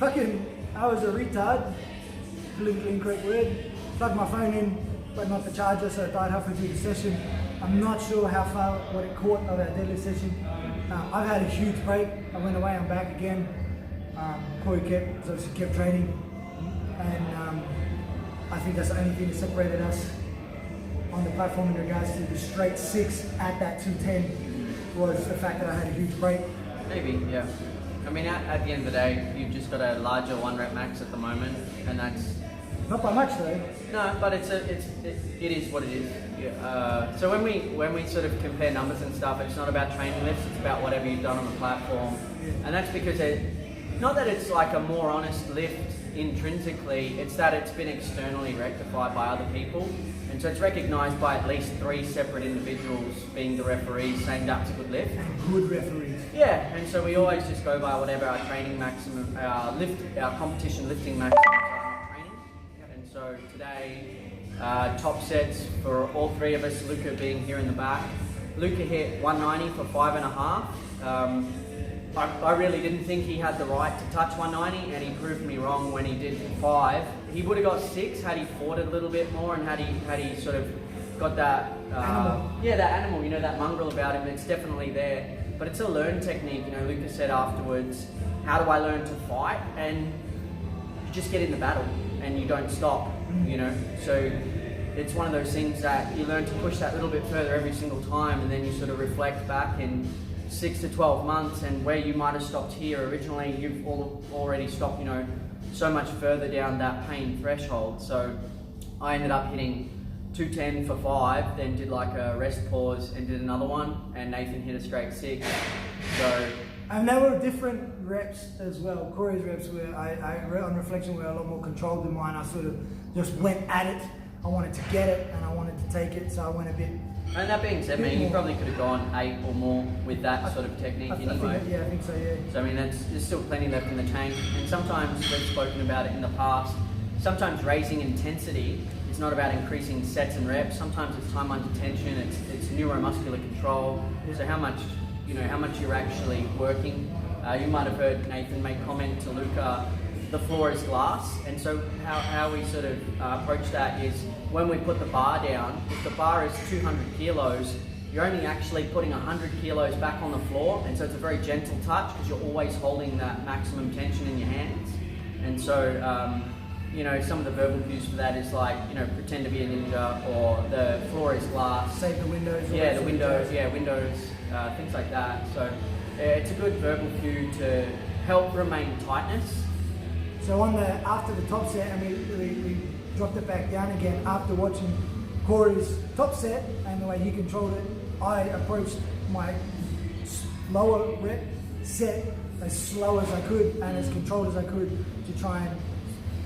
I was a retard, politically incorrect word, plugged my phone in, but not the charger, so it died halfway through the session. I'm not sure what it caught of our deadlift session. I've had a huge break. I went away, I'm back again. Corey kept training, and I think that's the only thing that separated us on the platform in regards to the straight 6 at that 210 was the fact that I had a huge break. Maybe, yeah. I mean, at the end of the day, you've just got a larger 1 rep max at the moment, and that's not by much though. No, but it is what it is. Yeah. So when we sort of compare numbers and stuff, it's not about training lifts, it's about whatever you've done on the platform, and that's because not that it's like a more honest lift intrinsically, it's that it's been externally rectified by other people, and so it's recognised by at least 3 separate individuals being the referees saying that's a good lift. And good referees. Yeah, and so we always just go by whatever our training maximum, our competition lifting maximum are in training. And so today, top sets for all 3 of us, Luca being here in the back. Luca hit 190 for 5.5. I really didn't think he had the right to touch 190, and he proved me wrong when he did 5. He would have got 6 had he fought it a little bit more, and had he sort of got that animal. Yeah, that animal, you know, that mongrel about him. It's definitely there, but it's a learned technique. You know, Lucas said afterwards, "How do I learn to fight?" And you just get in the battle and you don't stop. You know, so it's one of those things that you learn to push that little bit further every single time, and then you sort of reflect back in 6 to 12 months, and where you might have stopped here originally, you've already stopped, you know, so much further down that pain threshold. So I ended up hitting 210 for 5, then did like a rest pause and did another one, and Nathan hit a straight 6. So, and they were different reps as well. Corey's reps were, on reflection, were a lot more controlled than mine. I sort of just went at it. I wanted to get it and I wanted to take it, so I went a bit. And that being said, man, you probably could have gone 8 or more with that sort of technique anyway. I think so, yeah. So I mean, there's still plenty left in the tank, and sometimes we've spoken about it in the past. Sometimes raising intensity is not about increasing sets and reps. Sometimes it's time under tension. It's neuromuscular control. Yeah. So how much you're actually working. You might have heard Nathan make comment to Luca, the floor is glass, and so how we sort of approach that is when we put the bar down, if the bar is 200 kilos, you're only actually putting 100 kilos back on the floor, and so it's a very gentle touch because you're always holding that maximum tension in your hands. And so, you know, some of the verbal cues for that is like, you know, pretend to be a ninja, or the floor is glass. Save the windows. Yeah, the windows, things like that. So it's a good verbal cue to help remain tightness. So after the top set, and we dropped it back down again, after watching Corey's top set and the way he controlled it, I approached my lower rep set as slow as I could and as controlled as I could to try and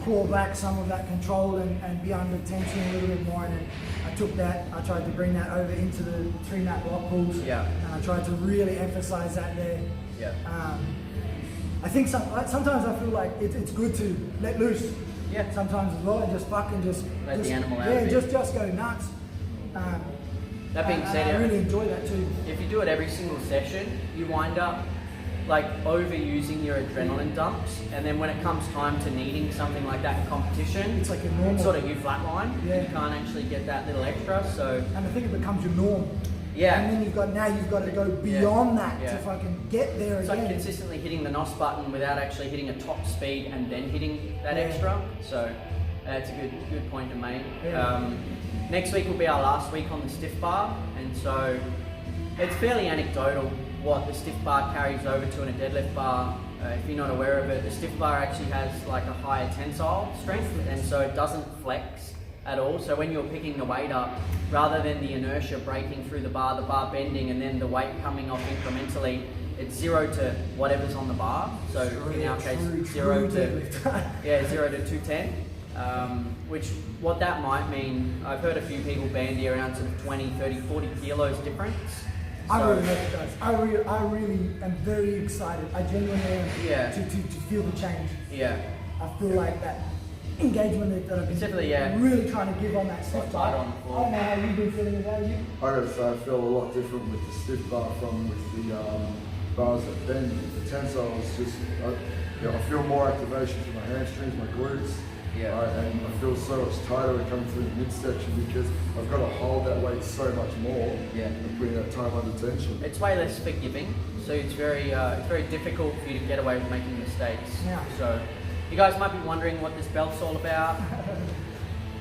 claw back some of that control and be under tension a little bit more. And I took that, I tried to bring that over into the 3-mat block pulls, and I tried to really emphasize that there. I think sometimes I feel like it's good to let loose. Yeah. Sometimes as well, and just let the animal out. Yeah, just go nuts. That being said, I really enjoy that too. If you do it every single session, you wind up like overusing your adrenaline dumps, and then when it comes time to needing something like that in competition, it's like a normal. Sort of you flatline. Yeah. You can't actually get that little extra. So. And I think it becomes your norm. Yeah. And then you've got to go beyond that to fucking get there it's again. Like consistently hitting the NOS button without actually hitting a top speed and then hitting that extra. So that's a good point to make. Yeah. Next week will be our last week on the stiff bar, and so it's fairly anecdotal what the stiff bar carries over to in a deadlift bar. If you're not aware of it, the stiff bar actually has like a higher tensile strength, and so it doesn't flex at all. So when you're picking the weight up, rather than the inertia breaking through the bar bending and then the weight coming off incrementally, it's 0 to whatever's on the bar. So in our case, 0 to 210. Which what that might mean, I've heard a few people bandy around sort of 20, 30, 40 kilos difference. I really hope it does. I really am very excited. I genuinely am to feel the change. Yeah. I feel like that engagement that I've been really trying to give on that stiff bar. I don't know how you've been feeling about you. I gotta say, I feel a lot different with the stiff bar from with the bars that bend. The tensile is just, you know, I feel more activation through my hamstrings, my glutes. Yeah. Right, and I feel so much tighter when coming through the midsection because I've got to hold that weight so much more. Yeah. And putting that time under tension. It's way less forgiving, so it's very difficult for you to get away with making mistakes. Yeah. So you guys might be wondering what this belt's all about.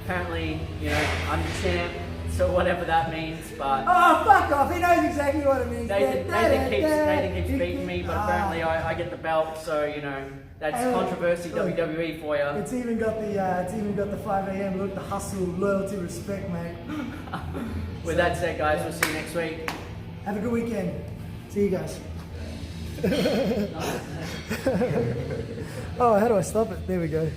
Apparently, you know, I'm the champ, so whatever that means, but Oh, fuck off! He knows exactly what it means. Nathan keeps beating me, but apparently I get the belt, so you know, that's controversy WWE for you. It's even got the 5 a.m. look, the hustle, loyalty, respect, mate. With that said, guys, we'll see you next week. Have a good weekend. See you guys. Oh, how do I stop it? There we go.